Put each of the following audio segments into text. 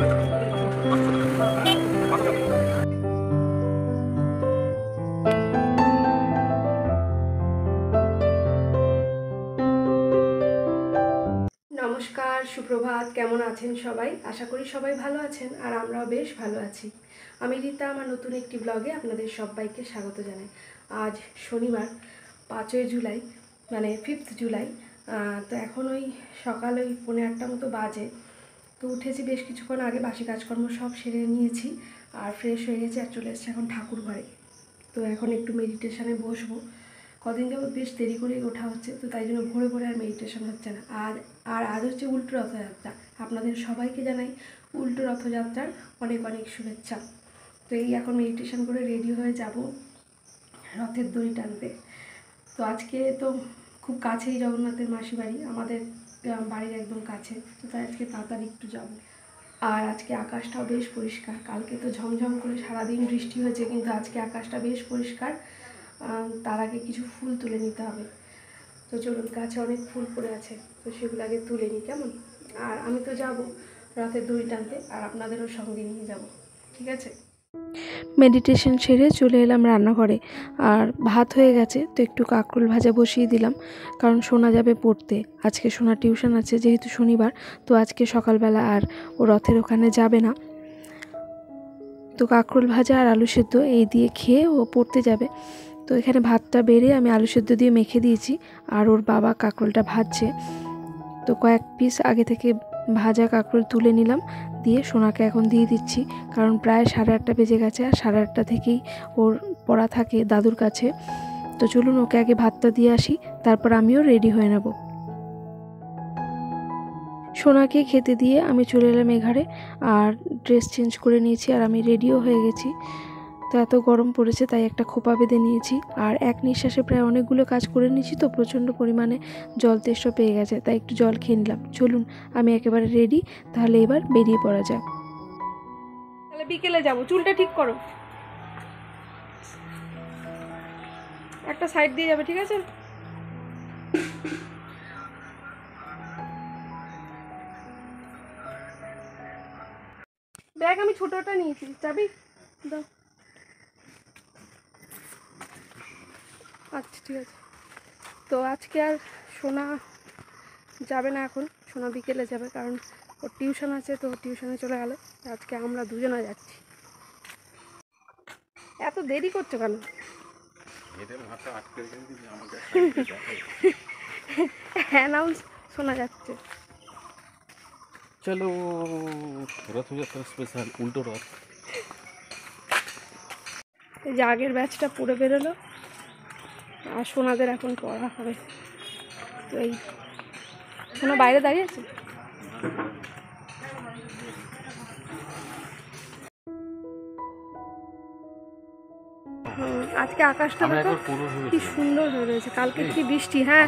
নমস্কার, সুপ্রভাত। কেমন আছেন সবাই? আশা করি সবাই ভালো আছেন, আর আমরাও বেশ ভালো আছি। আমি রীতা, আমার নতুন একটি ব্লগে আপনাদের সবাইকে স্বাগত জানাই। আজ শনিবার 5ই জুলাই, মানে 5th জুলাই। তো এখন ওই সকাল ওই 8:30 মতো বাজে। তো উঠেছি বেশ কিছুক্ষণ আগে, বাসি কাজকর্ম সব সেরে নিয়েছি আর ফ্রেশ হয়ে গেছি আর চলে এসেছি এখন ঠাকুর ঘরে। তো এখন একটু মেডিটেশানে বসবো। কদিন যাবত বেশ দেরি করেই ওঠা হচ্ছে, তো তাই জন্য ভোরে ভোরে আর মেডিটেশন হচ্ছে না। আর আজ হচ্ছে উল্টো রথযাত্রা। আপনাদের সবাইকে জানাই উল্টো রথযাত্রার অনেক অনেক শুভেচ্ছা। তো এই এখন মেডিটেশন করে রেডি হয়ে যাব রথের দড়ি টানতে। তো আজকে তো খুব কাছেই জগন্নাথের মাসি বাড়ি, আমাদের বাড়ির একদম কাছে, তো তাই আজকে তাড়াতাড়ি একটু যাব। আর আজকে আকাশটাও বেশ পরিষ্কার। কালকে তো ঝমঝম করে সারাদিন বৃষ্টি হয়েছে, কিন্তু আজকে আকাশটা বেশ পরিষ্কার। তার আগে কিছু ফুল তুলে নিতে হবে। তো চলুন, গাছে অনেক ফুল পড়ে আছে, তো সেগুলো আগে তুলে নিই, কেমন? আর আমি তো যাব রথের দড়ি টানতে, আর আপনাদেরও সঙ্গে নিয়ে যাব, ঠিক আছে? মেডিটেশন সেরে চলে এলাম রান্নাঘরে। আর ভাত হয়ে গেছে, তো একটু কাঁকরোল ভাজা বসিয়ে দিলাম, কারণ সোনা যাবে পড়তে। আজকে সোনা টিউশন আছে, যেহেতু শনিবার, তো আজকে সকালবেলা আর ও রথের ওখানে যাবে না। তো কাঁকরোল ভাজা আর আলু সেদ্ধ এই দিয়ে খেয়ে ও পড়তে যাবে। তো এখানে ভাতটা বেড়ে আমি আলু সেদ্ধ দিয়ে মেখে দিয়েছি, আর ওর বাবা কাঁকরোলটা ভাজছে। তো কয়েক পিস আগে থেকে ভাজা কাঁকরোল তুলে নিলাম, দিয়ে সোনাকে এখন দিয়ে দিচ্ছি, কারণ প্রায় 8:30 বেজে গেছে, আর 8:30 থেকেই ওর পড়া থাকে দাদুর কাছে। তো চলুন ওকে আগে ভাতটা দিয়ে আসি, তারপর আমিও রেডি হয়ে নেব। সোনাকে খেতে দিয়ে আমি চলে এলাম এঘরে, আর ড্রেস চেঞ্জ করে নিয়েছি, আর আমি রেডিও হয়ে গেছি। তো এত গরম পড়েছে, তাই একটা খোপা বেঁধে নিয়েছি, আর এক নিঃশ্বাসে প্রায় অনেকগুলো কাজ করে নিয়েছি। তো প্রচণ্ড পরিমাণে জল তেষ্টা পেয়ে গেছে, তাই একটু জল খেয়ে নিলাম। চলুন, আমি একেবারে রেডি, তাহলে এবার বেরিয়ে পড়া যাক। তাহলে বিকেলে যাব। চুলটা ঠিক করো, একটা সাইড দিয়ে যাবে, ঠিক আছে? ব্যাগ আমি ছোটটা নিয়েছি, চাবি দাও। আচ্ছা, ঠিক আছে। তো আজকে আর সোনা যাবে না, এখন সোনা বিকেলে যাবে, কারণ ওর টিউশন আছে, তো টিউশনে চলে গেল। আজকে আমরা দুজনে যাচ্ছি। এত দেরি করছো কেন? অ্যানাউন্স শোনা যাচ্ছে। চলো, রথযাত্রা স্পেশাল উল্টো রথ। এই যে আগের ব্যাচটা পড়ে বেরোলো, আর সোনাদের এখন পড়া হবে। তো এই সোনা বাইরে দাঁড়িয়ে আছে। আজকে আকাশটা দেখো কি সুন্দর হয়ে রয়েছে, কালকে কি বৃষ্টি। হ্যাঁ,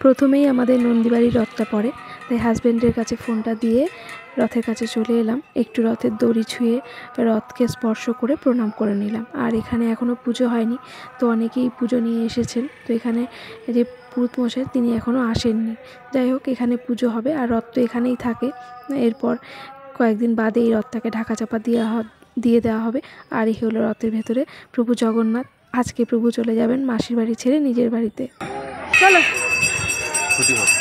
প্রথমেই আমাদের নন্দীবাড়ির রথটা পড়ে, তাই হাজব্যান্ডের কাছে ফোনটা দিয়ে রথের কাছে চলে এলাম। একটু রথের দড়ি ছুঁয়ে রথকে স্পর্শ করে প্রণাম করে নিলাম। আর এখানে এখনও পুজো হয়নি, তো অনেকেই পুজো নিয়ে এসেছেন। তো এখানে যে পুরুতমশাই, তিনি এখনও আসেননি। যাই হোক, এখানে পুজো হবে, আর রথ তো এখানেই থাকে। এরপর কয়েকদিন বাদে এই রথটাকে ঢাকা চাপা দিয়ে দেওয়া হবে। আর এই হলো রথের ভেতরে প্রভু জগন্নাথ। আজকে প্রভু চলে যাবেন মাসির বাড়ি ছেড়ে নিজের বাড়িতে। চলো, ছুটি হবে।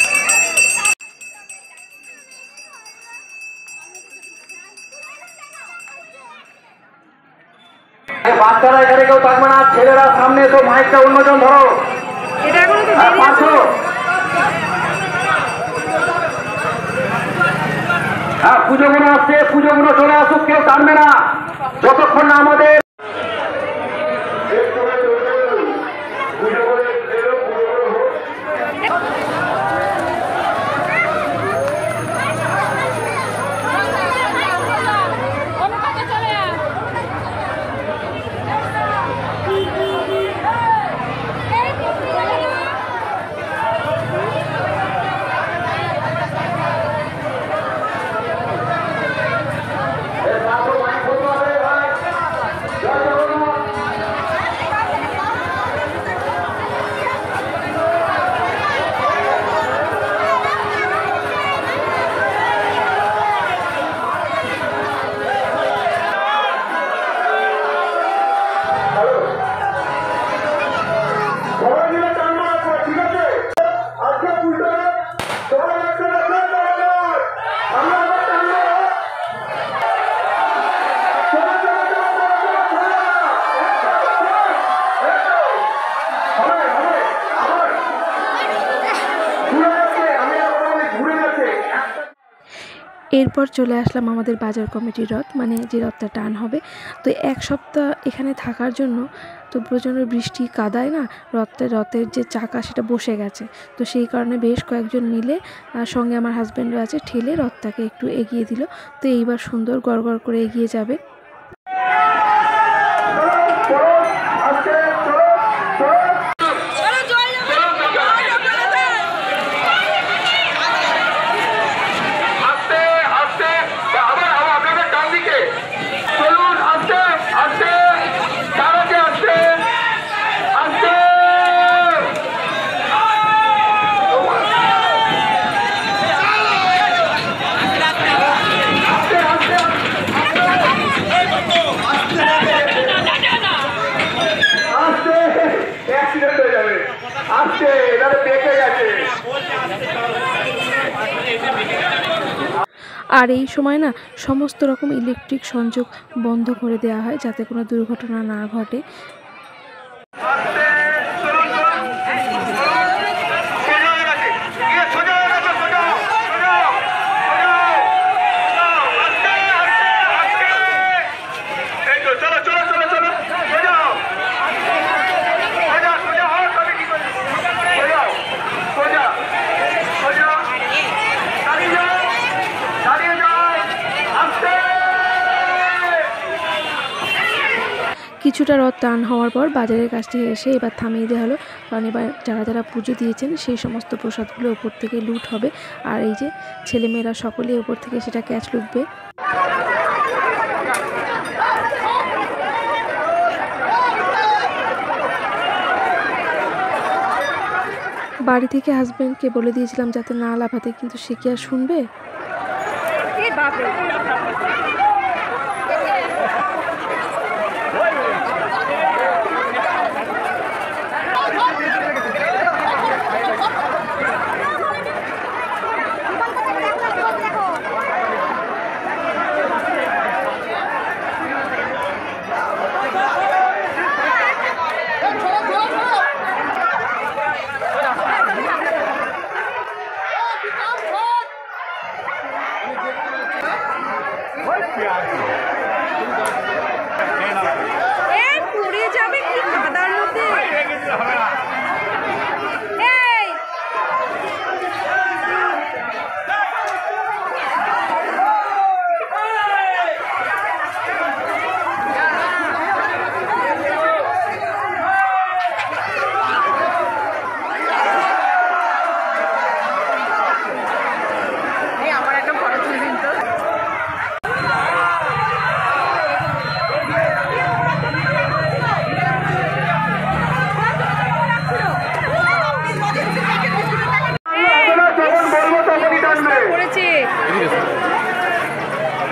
বাচ্চারা এখানে কেউ থাকবে না, ছেলেরা সামনে এসো, মাইকটা অন্যজন ধরো। এটা এখনো তো দেরি আছে। হ্যাঁ, পুজোগুলো আসছে, পুজোগুলো চলে আসুক, কেউ টানবে না যতক্ষণ না আমাদের এরপর চলে আসলাম আমাদের বাজার কমিটির রথ, মানে যে রথটা টান হবে। তো এক সপ্তাহ এখানে থাকার জন্য তো প্রচণ্ড বৃষ্টি কাদায় না রথের যে চাকা সেটা বসে গেছে। তো সেই কারণে বেশ কয়েকজন মিলে সঙ্গে আমার হাজব্যান্ডও আছে, ঠেলে রথটাকে একটু এগিয়ে দিল। তো এইবার সুন্দর গড়গড় করে এগিয়ে যাবে। আর এই সময় না সমস্ত রকম ইলেকট্রিক সংযোগ বন্ধ করে দেওয়া হয় যাতে কোনো দুর্ঘটনা না ঘটে। কিছুটা রথ টান হওয়ার পর বাজারের কাছ থেকে এসে এবার থামিয়ে দেওয়া হলো, কারণ এবার যারা যারা পুজো দিয়েছেন সেই সমস্ত প্রসাদগুলো ওপর থেকে লুট হবে। আর এই যে ছেলেমেয়েরা সকলেই ওপর থেকে সেটা ক্যাচ লুটবে। বাড়ি থেকে হাজব্যান্ডকে বলে দিয়েছিলাম যাতে না লাফাতে, কিন্তু সে কি আর শুনবে। পুড়ে যাবে কি কাদার মধ্যে। আমার একটা ফটো তুলে দিন তো।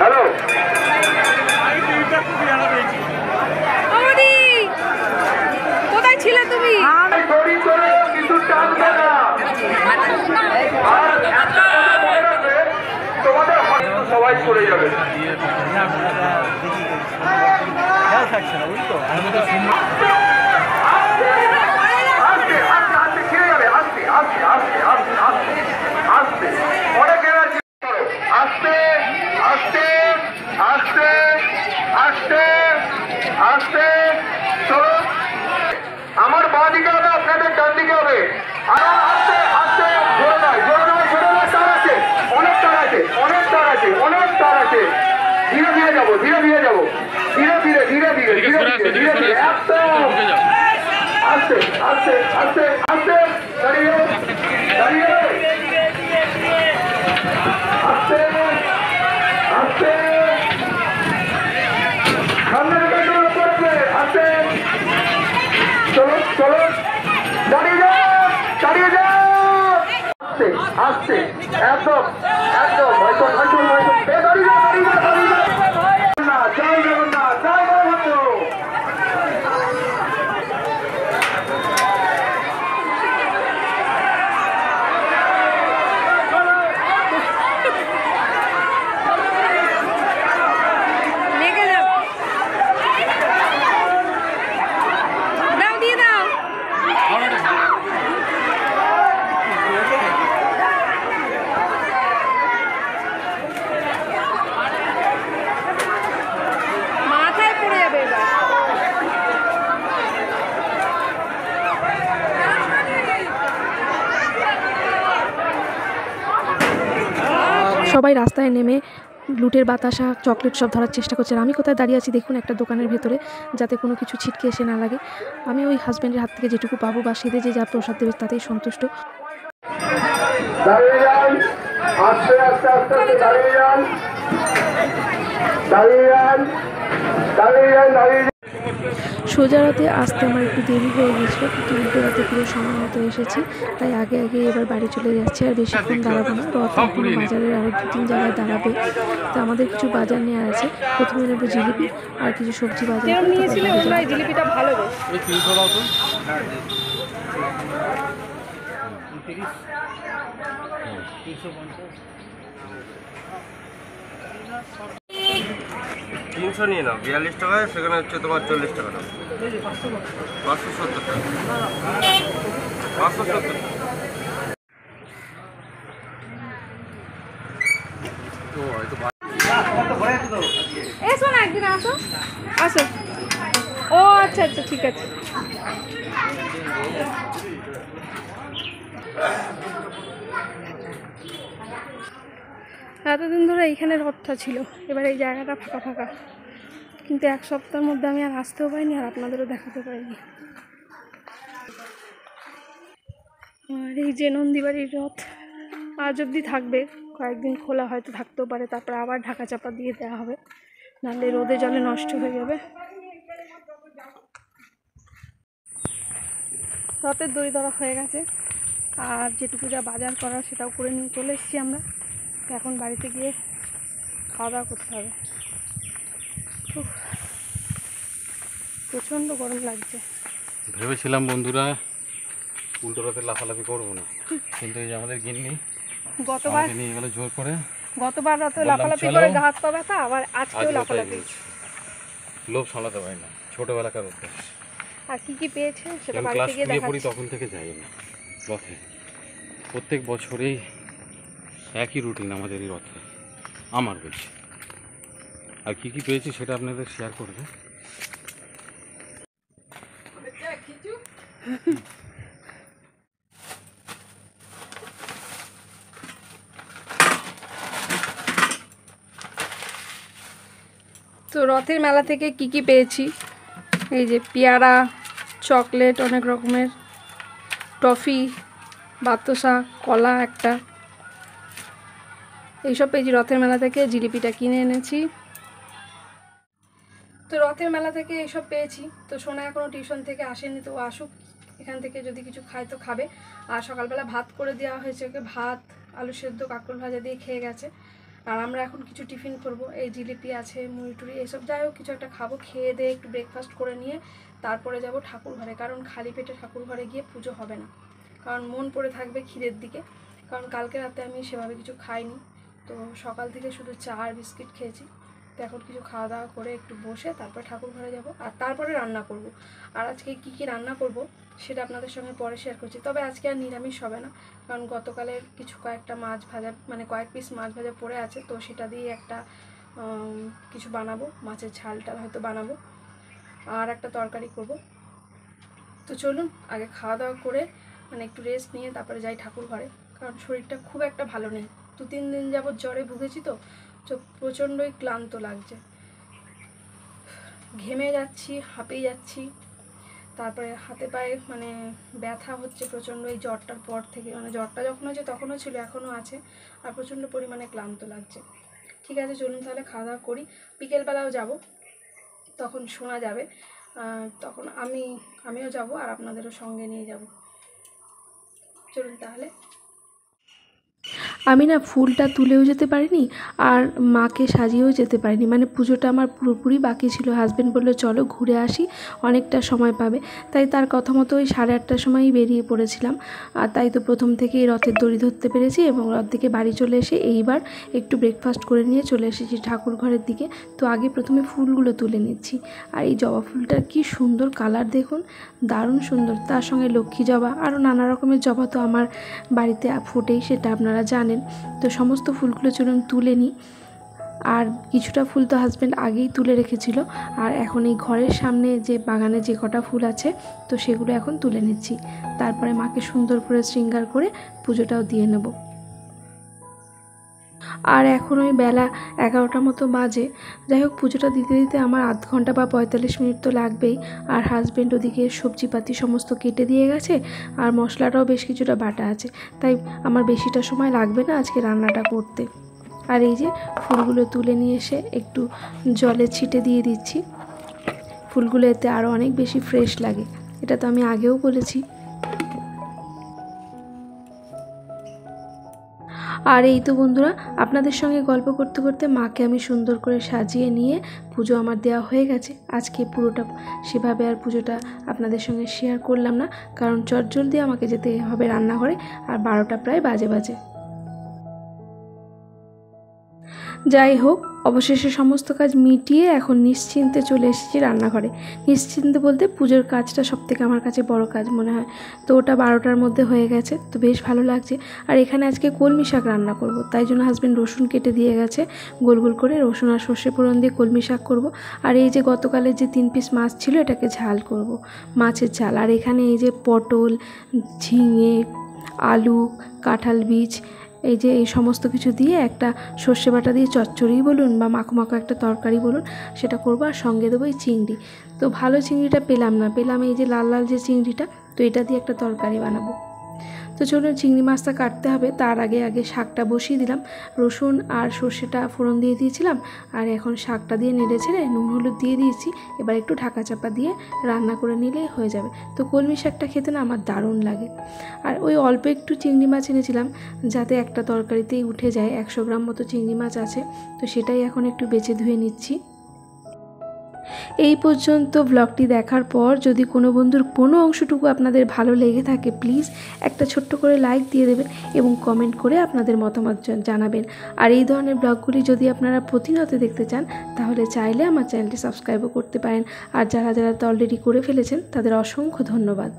হ্যালো, কোথায় ছিলে তুমি? কিছু টানবে না। তোমাদের সবাই পড়ে যাবে। আস্তে আস্তে আস্তে আস্তে আস্তে চলো। আমার বাঁ দিকে হবে, আপনাদের ডান দিকে হবে। আর আস্তে আস্তে, জোরে নয়, জোরে নয়, জোরে নয়। তার আছে, অনেক তার আছে, অনেক তার আছে, অনেক তার আছে। ধীরে ধীরে যাবো, ধীরে ধীরে যাবো, ধীরে ধীরে ধীরে ধীরে ধীরে ধীরে ধীরে ধীরে। একদম আস্তে আস্তে আস্তে আস্তে। দাঁড়িয়ে দাঁড়িয়ে আস্তে আস্তে। সামনে দিকে পড়েছে, আস্তে। চলো চলো, দাঁড়িয়ে যাও, দাঁড়িয়ে যাও। আস্তে আস্তে, একদম একদম। হয়তো হয়তো হয়তো দাঁড়িয়ে যাও, দাঁড়িয়ে যাও, দাঁড়িয়ে যাও। না, জয় জগন্নাথ, জয় জগন্নাথ। সবাই রাস্তায় নেমে লুটের বাতাসা চকলেট সব ধরার চেষ্টা করছে। আর আমি কোথায় দাঁড়িয়ে আছি দেখুন, একটা দোকানের ভেতরে, যাতে কোনো কিছু ছিটকে এসে না লাগে। আমি ওই হাজব্যান্ডের হাত থেকে যেটুকু পাবো বা সেদে যে যা প্রসাদ দেবে তাতেই সন্তুষ্ট। দাঁড়িয়ে যান, আস্তে আস্তে আস্তে আস্তে দাঁড়িয়ে যান, দাঁড়িয়ে যান, দাঁড়িয়ে যান, দাঁড়িয়ে যান। সোজা রাতে আসতে আমার একটু দেরি হয়ে গেছিলো, কিন্তু উল্টো রাতে পুরো সময় মতো এসেছি, তাই আগে আগে এবার বাড়ি চলে যাচ্ছি। আর বেশিক্ষণ দাঁড়াবো না, রথ এখনো বাজারের আরও 2-3 জায়গায় দাঁড়াবে। তো আমাদের কিছু বাজার নেওয়া আছে, প্রথমে নেবো জিলিপি আর কিছু সবজি বাজার। নিয়েছিলাম আমরা, এই জিলিপিটা ভালো বেশ। এই 300 দাও তো। 300 নিয়ে নাও, 42 টাকায়, সেখানে হচ্ছে তোমার 40 টাকা দাম, 570 টাকা, 570 টাকা। এসো না একদিন, আসো আসো। ও আচ্ছা আচ্ছা, ঠিক আছে। এতদিন ধরে এইখানে রথটা ছিল, এবার এই জায়গাটা ফাঁকা ফাঁকা, কিন্তু 1 সপ্তাহের মধ্যে আমি আর আসতেও পারিনি আর আপনাদেরও দেখাতে পারিনি। আর এই যে নন্দীবাড়ির রথ আজ অবধি থাকবে, কয়েকদিন খোলা হয়তো থাকতেও পারে, তারপর আবার ঢাকা চাপা দিয়ে দেওয়া হবে, নাহলে রোদে জলে নষ্ট হয়ে যাবে। রথের দড়ি ধরা হয়ে গেছে, আর যেটুকু যা বাজার করার সেটাও করে নিয়ে চলে এসেছি আমরা। তো এখন বাড়িতে গিয়ে খাওয়া দাওয়া করতে হবে। প্রচণ্ড গরম লাগছে। ভেবেছিলাম বন্ধুরা উল্টো রাতে লাফালাফি করবো না, কিন্তু এই যে আমাদের গিন্নি গতবার আমাকে নিয়ে গেল জোর করে। রাতে বললাম, লাফালাফি চলো। করে গা হাত পা ব্যথা, আবার আজকেও আজকে লাফালাফি। লোভ সামলাতে পারি না, ছোটোবেলাকার অভ্যাস। আর কি কি পেয়েছে সেটা যখন বাড়িতে ক্লাস গিয়ে 2 পড়ি দেখাচ্ছি। তখন থেকে যাই না রথে। প্রত্যেক বছরেই একই রুটিন আমাদের এই রথে, আমার বেশি। আর কি কি পেয়েছি সেটা আপনাদের শেয়ার করবে। তো রথের মেলা থেকে কি কি পেয়েছি, এই যে পেয়ারা, চকলেট, অনেক রকমের টফি, বাতাসা, কলা একটা, এইসব পেয়েছি রথের মেলা থেকে। জিলিপিটা কিনে এনেছি। তো রথের মেলা থেকে এইসব পেয়েছি। তো সোনা এখনও টিউশন থেকে আসেনি, তো ও আসুক, এখান থেকে যদি কিছু খায় তো খাবে। আর সকালবেলা ভাত করে দেওয়া হয়েছে ওকে, ভাত, আলু সেদ্ধ, কাঁকরোল ভাজা দিয়ে খেয়ে গেছে। আর আমরা এখন কিছু টিফিন করব, এই জিলিপি আছে, মুড়ি টুড়ি এসব, যাই হোক কিছু একটা খাবো। খেয়ে দিয়ে একটু ব্রেকফাস্ট করে নিয়ে তারপরে যাব ঠাকুর ঘরে, কারণ খালি পেটে ঠাকুর ঘরে গিয়ে পুজো হবে না, কারণ মন পড়ে থাকবে খিদের দিকে। কারণ কালকে রাতে আমি সেভাবে কিছু খাইনি, তো সকাল থেকে শুধু চা আর বিস্কিট খেয়েছি। তো এখন কিছু খাওয়া দাওয়া করে একটু বসে তারপর ঠাকুর ঘরে যাব, আর তারপরে রান্না করব। আর আজকে কি কি রান্না করব সেটা আপনাদের সঙ্গে পরে শেয়ার করছি। তবে আজকে আর নিরামিষ হবে না, কারণ গতকালের কয়েকটা মাছ ভাজা, মানে কয়েক পিস মাছ ভাজা পড়ে আছে, তো সেটা দিয়ে একটা কিছু বানাবো, মাছের ঝালটা হয়তো বানাবো, আর একটা তরকারি করব। তো চলুন আগে খাওয়া দাওয়া করে মানে একটু রেস্ট নিয়ে তারপরে যাই ঠাকুর ঘরে, কারণ শরীরটা খুব একটা ভালো নেই। 2-3 দিন যাবৎ জ্বরে ভুগেছি, তো প্রচণ্ডই ক্লান্ত লাগছে, ঘেমে যাচ্ছি, হাঁপিয়ে যাচ্ছি, তারপরে হাতে পায়ে মানে ব্যথা হচ্ছে প্রচণ্ড এই জ্বরটার পর থেকে। মানে জ্বরটা যখন হয়েছে তখনও ছিল, এখনও আছে, আর প্রচণ্ড পরিমাণে ক্লান্ত লাগছে। ঠিক আছে, চলুন তাহলে খাওয়া দাওয়া করি। বিকেলবেলাও যাব, তখন শোনা যাবে, তখন আমিও যাব আর আপনাদেরও সঙ্গে নিয়ে যাব। চলুন তাহলে। আমি না ফুলটা তুলেও যেতে পারিনি আর মাকে সাজিয়েও যেতে পারিনি, মানে পুজোটা আমার পুরোপুরি বাকি ছিল। হাজব্যান্ড বললো চলো ঘুরে আসি, অনেকটা সময় পাবে, তাই তার কথা মতো ওই 8:30টার সময়ই বেরিয়ে পড়েছিলাম। আর তাই তো প্রথম থেকেই রথের দড়ি ধরতে পেরেছি, এবং রথ থেকে বাড়ি চলে এসে এইবার একটু ব্রেকফাস্ট করে নিয়ে চলে এসেছি ঠাকুর ঘরের দিকে। তো আগে প্রথমে ফুলগুলো তুলে নিচ্ছি। আর এই জবা ফুলটার কি সুন্দর কালার দেখুন, দারুণ সুন্দর। তার সঙ্গে লক্ষ্মী জবা, আরও নানা রকমের জবা তো আমার বাড়িতে ফোটেই, সেটা আপনারা জানেন। তো সমস্ত ফুলগুলো চলুন তুলে নিই। আর কিছুটা ফুল তো হাজব্যান্ড আগেই তুলে রেখেছিল, আর এখন এই ঘরের সামনে যে বাগানে যে কটা ফুল আছে তো সেগুলো এখন তুলে নিচ্ছি। তারপরে মাকে সুন্দর করে শৃঙ্গার করে পুজোটাও দিয়ে নেব। আর এখন ওই বেলা 11টার মতো বাজে। যাই হোক, পুজোটা দিতে দিতে আমার আধ ঘন্টা বা 45 মিনিট তো লাগবেই। আর হাজব্যান্ড ওদিকে সবজিপাতি সমস্ত কেটে দিয়ে গেছে, আর মশলাটাও বেশ কিছুটা বাটা আছে, তাই আমার বেশিটা সময় লাগবে না আজকে রান্নাটা করতে। আর এই যে ফুলগুলো তুলে নিয়ে এসে একটু জলে ছিটে দিয়ে দিচ্ছি। ফুলগুলো এতে আরও অনেক বেশি ফ্রেশ লাগে, এটা তো আমি আগেও বলেছি। আর এই তো বন্ধুরা, আপনাদের সঙ্গে গল্প করতে করতে মাকে আমি সুন্দর করে সাজিয়ে নিয়ে পুজো আমার দেওয়া হয়ে গেছে। আজকে পুরোটা সেভাবে আর পুজোটা আপনাদের সঙ্গে শেয়ার করলাম না, কারণ চটজলদি আমাকে যেতে হবে রান্নাঘরে, আর 12টা প্রায় বাজে। যাই হোক, অবশেষে সমস্ত কাজ মিটিয়ে এখন নিশ্চিন্তে চলে এসেছি রান্নাঘরে। নিশ্চিন্তে বলতে পুজোর কাজটা সবথেকে আমার কাছে বড় কাজ মনে হয়, তো ওটা 12টার মধ্যে হয়ে গেছে, তো বেশ ভালো লাগছে। আর এখানে আজকে কলমি শাক রান্না করব, তাই জন্য হাজব্যান্ড রসুন কেটে দিয়ে গেছে, গোল গোল করে রসুন আর সর্ষে ফোড়ন দিয়ে কলমি শাক করব। আর এই যে গতকালের যে 3 পিস মাছ ছিল, এটাকে ঝাল করব, মাছের ঝাল। আর এখানে এই যে পটল, ঝিঙে, আলু, কাঁঠাল বীজ, এই যে এই সমস্ত কিছু দিয়ে একটা সর্ষে বাটা দিয়ে চচ্চড়ি বলুন বা মাখো মাখো একটা তরকারি বলুন, সেটা করবো। আর সঙ্গে দেবো এই চিংড়ি। তো ভালো চিংড়িটা পেলাম না, পেলাম এই যে লাল লাল যে চিংড়িটা, তো এটা দিয়ে একটা তরকারি বানাবো। তো চলুন, চিংড়ি মাছটা কাটতে হবে, তার আগে শাকটা বসিয়ে দিলাম। রসুন আর সর্ষেটা ফোড়ন দিয়ে দিয়েছিলাম, আর এখন শাকটা দিয়ে নেড়ে ছেড়ে নুন হলুদ দিয়ে দিয়েছি। এবার একটু ঢাকা চাপা দিয়ে রান্না করে নিলেই হয়ে যাবে। তো কলমি শাকটা খেতে না আমার দারুণ লাগে। আর ওই অল্প একটু চিংড়ি মাছ এনেছিলাম, যাতে একটা তরকারিতেই উঠে যায়। 100 গ্রাম মতো চিংড়ি মাছ আছে, তো সেটাই এখন একটু বেছে ধুয়ে নিচ্ছি। এই পর্যন্ত ব্লগটি দেখার পর যদি কোনো বন্ধুর কোনো অংশটুকু আপনাদের ভালো লেগে থাকে, প্লিজ একটা ছোট্ট করে লাইক দিয়ে দেবেন এবং কমেন্ট করে আপনাদের মতামত জানাবেন। আর এই ধরনের ব্লগগুলি যদি আপনারা প্রতিনিয়ত দেখতে চান, তাহলে চাইলে আমার চ্যানেলটি সাবস্ক্রাইবও করতে পারেন। আর যারা তো অলরেডি করে ফেলেছেন, তাদের অসংখ্য ধন্যবাদ।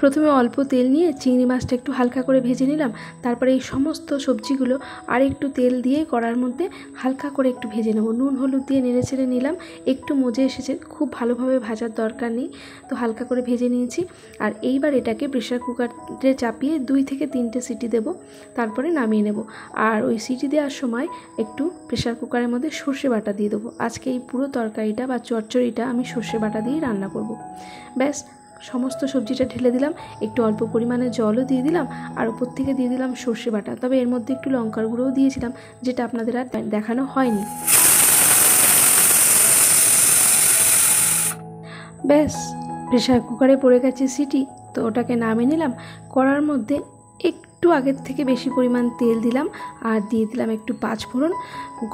প্রথমে অল্প তেল নিয়ে চিংড়ি মাছটা একটু হালকা করে ভেজে নিলাম। তারপরে এই সমস্ত সবজিগুলো আর একটু তেল দিয়ে কড়ার মধ্যে হালকা করে একটু ভেজে নেব। নুন হলুদ দিয়ে নেড়ে ছেড়ে নিলাম, একটু মজে এসেছে, খুব ভালোভাবে ভাজার দরকার নেই, তো হালকা করে ভেজে নিয়েছি। আর এইবার এটাকে প্রেশার কুকারে চাপিয়ে 2 থেকে 3টে সিটি দেব, তারপরে নামিয়ে নেব। আর ওই সিটি দেওয়ার সময় একটু প্রেশার কুকারের মধ্যে সর্ষে বাটা দিয়ে দেবো। আজকে এই পুরো তরকারিটা বা চচ্চড়িটা আমি সর্ষে বাটা দিয়েই রান্না করব। ব্যাস, সমস্ত সবজিটা ঢেলে দিলাম, একটু অল্প পরিমাণে জলও দিয়ে দিলাম, আর ওপর থেকে দিয়ে দিলাম সর্ষে বাটা। তবে এর মধ্যে একটু লঙ্কার গুঁড়োও দিয়েছিলাম, যেটা আপনাদের আর দেখানো হয়নি। ব্যাস, প্রেশার কুকারে পড়ে গেছে সিটি, তো ওটাকে নামিয়ে নিলাম। কড়ার মধ্যে একটু আগের থেকে বেশি পরিমাণ তেল দিলাম, আর দিয়ে দিলাম একটু 5 ফোড়ন।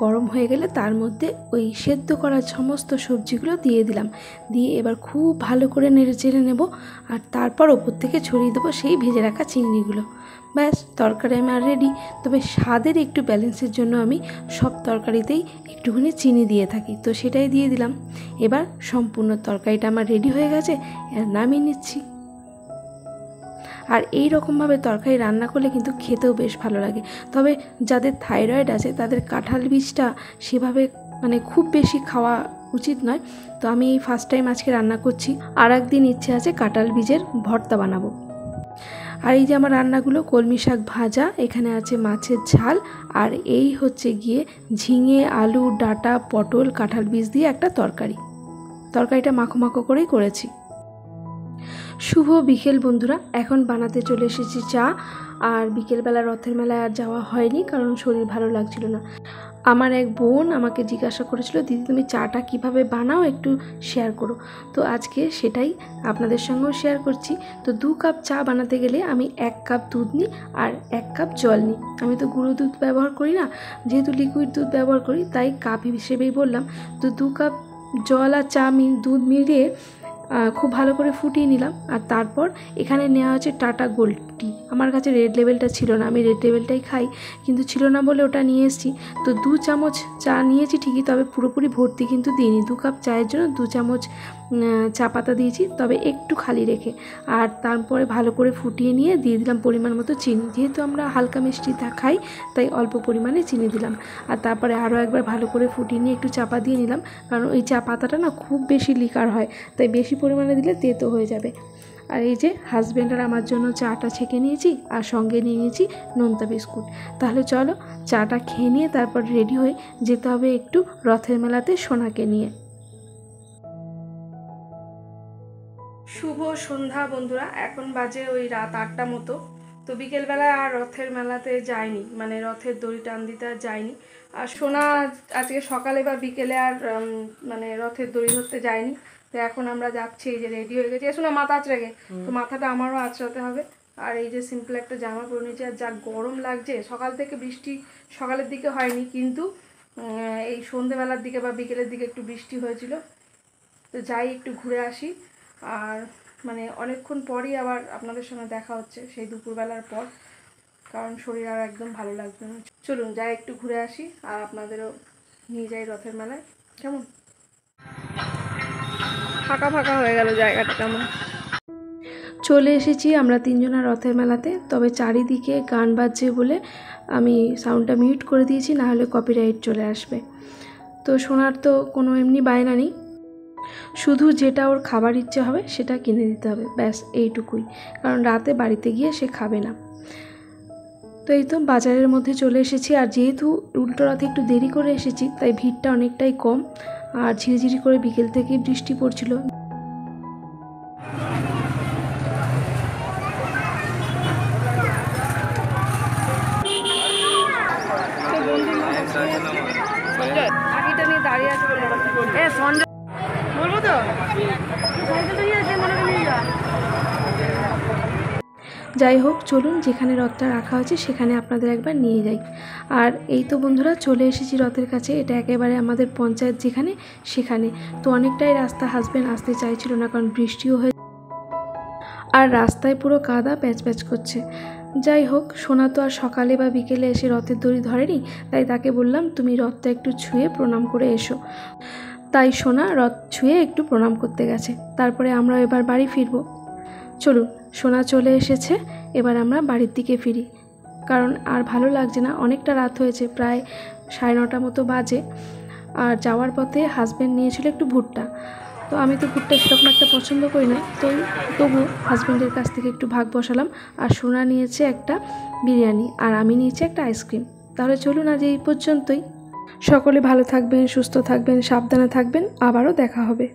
গরম হয়ে গেলে তার মধ্যে ওই সেদ্ধ করা সমস্ত সবজিগুলো দিয়ে দিলাম, দিয়ে এবার খুব ভালো করে নেড়ে চেড়ে নেব। আর তারপর ওপর থেকে ছড়িয়ে দেবো সেই ভেজে রাখা চিংড়িগুলো। ব্যাস, তরকারি আমার রেডি। তবে স্বাদের একটু ব্যালেন্সের জন্য আমি সব তরকারিতেই একটুখানি চিনি দিয়ে থাকি, তো সেটাই দিয়ে দিলাম। এবার সম্পূর্ণ তরকারিটা আমার রেডি হয়ে গেছে, নামিয়ে নিচ্ছি। আর এই রকমভাবে তরকারি রান্না করলে কিন্তু খেতেও বেশ ভালো লাগে। তবে যাদের থাইরয়েড আছে, তাদের কাঁঠাল বীজটা সেভাবে খুব বেশি খাওয়া উচিত নয়। তো আমি এই ফার্স্ট টাইম আজকে রান্না করছি। আর একদিন ইচ্ছে আছে কাঁঠাল বীজের ভর্তা বানাবো। আর এই যে আমার রান্নাগুলো, কলমি শাক ভাজা, এখানে আছে মাছের ঝাল, আর এই হচ্ছে গিয়ে ঝিঙে, আলু, ডাঁটা, পটল, কাঁঠাল বীজ দিয়ে একটা তরকারিটা মাখো মাখো করেই করেছি। শুভ বিকেল বন্ধুরা, এখন বানাতে চলে এসেছি চা। আর বিকেলবেলা রথের মেলায় আর যাওয়া হয়নি, কারণ শরীর ভালো লাগছিল না। আমার এক বোন আমাকে জিজ্ঞাসা করেছিল, দিদি তুমি চাটা কিভাবে বানাও, একটু শেয়ার করো। তো আজকে সেটাই আপনাদের সঙ্গেও শেয়ার করছি। তো 2 কাপ চা বানাতে গেলে আমি 1 কাপ দুধ নিই আর 1 কাপ জল নিই। আমি তো গুঁড়ো দুধ ব্যবহার করি না, যেহেতু লিকুইড দুধ ব্যবহার করি, তাই কাপ হিসেবেই বললাম। তো 2 কাপ জল আর দুধ মিলিয়ে খুব ভালো করে ফুটিয়ে নিলাম। আর তারপর এখানে নেওয়া হচ্ছে টাটা গোল্ড টি। আমার কাছে রেড লেবেলটা ছিল না, আমি রেড লেবেলটাই খাই, কিন্তু ছিল না বলে ওটা নিয়ে এসেছি। তো 2 চামচ চা নিয়েছি ঠিকই, তবে পুরোপুরি ভর্তি কিন্তু দিইনি। 2 কাপ চায়ের জন্য 2 চামচ চা পাতা দিয়েছি, তবে একটু খালি রেখে। আর তারপরে ভালো করে ফুটিয়ে নিয়ে দিয়ে দিলাম পরিমাণ মতো চিনি। যেহেতু আমরা হালকা মিষ্টি খাই, তাই অল্প পরিমাণে চিনি দিলাম। আর তারপরে আরও একবার ভালো করে ফুটিয়ে নিয়ে একটু চাপা দিয়ে নিলাম, কারণ ওই চা পাতাটা না খুব বেশি লিকার হয়, তাই বেশি পরিমাণে দিলে তেতো হয়ে যাবে। আর এই যে হাজব্যান্ড আর আমার জন্য চাটা ছেঁকে নিয়েছি আর সঙ্গে নিয়ে নিয়েছি নোনতা বিস্কুট। তাহলে চলো চাটা খেয়ে নিয়ে তারপর রেডি হয়ে যেতে হবে একটু রথের মেলাতে সোনাকে নিয়ে। শুভ সন্ধ্যা বন্ধুরা, এখন বাজে ওই রাত 8টা মতো। তো বিকেলবেলা আর রথের মেলাতে যাইনি, মানে রথের দড়ি টান দিতে আর যাইনি। আর সোনা আজকে সকালে বা বিকেলে আর মানে রথের দড়ি ধরতে যায়নি। তো এখন আমরা যাচ্ছি, এই যে রেডি হয়ে গেছি। সোনা মাথা আঁচড়ে, তো মাথাটা আমারও আঁচড়াতে হবে। আর এই যে সিম্পল একটা জামা পরে নিয়েছি। আর যা গরম লাগছে, সকাল থেকে বৃষ্টি সকালের দিকে হয়নি, কিন্তু এই সন্ধ্যেবেলার দিকে বা বিকেলের দিকে একটু বৃষ্টি হয়েছিল। তো যাই একটু ঘুরে আসি। আর মানে অনেকক্ষণ পরই আবার আপনাদের সঙ্গে দেখা হচ্ছে, সেই দুপুরবেলার পর, কারণ শরীর আর একদম ভালো লাগবে না। চলুন যাই একটু ঘুরে আসি আর আপনাদেরও নিয়ে যাই রথের মেলায়। কেমন ফাঁকা ফাঁকা হয়ে গেল জায়গাটা, কেমন। চলে এসেছি আমরা 3 জনা রথের মেলাতে। তবে চারিদিকে গান বাজছে বলে আমি সাউন্ডটা মিউট করে দিয়েছি, না হলে কপিরাইট চলে আসবে। তো সোনার তো কোনো এমনি বায়না নেই, শুধু যেটা ওর খাবার ইচ্ছে হবে সেটা কিনে দিতে হবে, ব্যাস এইটুকুই। কারণ রাতে বাড়িতে গিয়ে সে খাবে না। তো এই তো বাজারের মধ্যে চলে এসেছি। আর যেহেতু উল্টো রাতে একটু দেরি করে এসেছি, তাই ভিড়টা অনেকটাই কম। আর ঝিরিঝিরি করে বিকেল থেকেই বৃষ্টি পড়ছিল। আকিটা নিয়ে দাঁড়িয়ে আছে বলে বলবো তো, যাই হোক চলুন যেখানে রথটা রাখা হয়েছে সেখানে আপনাদের একবার নিয়ে যাই। আর এই তো বন্ধুরা চলে এসেছি রথের কাছে। এটা একেবারে আমাদের পঞ্চায়েত যেখানে, সেখানে। তো অনেকটাই রাস্তা, হাজব্যান্ড আসতে চাইছিল না, কারণ বৃষ্টিও হয়ে আর রাস্তায় পুরো কাদা প্যাচ প্যাচ করছে। যাই হোক, সোনা তো আর সকালে বা বিকেলে এসে রথের দড়ি ধরেনি, তাই তাকে বললাম তুমি রথটা একটু ছুঁয়ে প্রণাম করে এসো। তাই সোনা রথ ছুঁয়ে একটু প্রণাম করতে গেছে। তারপরে আমরা এবার বাড়ি ফিরবো। চলুন, সোনা চলে এসেছে, এবার আমরা বাড়ির দিকে ফিরি, কারণ আর ভালো লাগছে না। অনেকটা রাত হয়েছে, প্রায় 9:30 মতো বাজে। আর যাওয়ার পথে হাজব্যান্ড নিয়েছিল একটু ভুট্টা। তো আমি তো ভুট্টা সেরকম একটা পছন্দ করি না, তো তবু হাজব্যান্ডের কাছ থেকে একটু ভাগ বসালাম। আর সোনা নিয়েছে একটা বিরিয়ানি, আর আমি নিয়েছি একটা আইসক্রিম। তাহলে চলুন আজ এই পর্যন্তই। সকলে ভালো থাকবেন, সুস্থ থাকবেন, সাবধানে থাকবেন। আবারও দেখা হবে।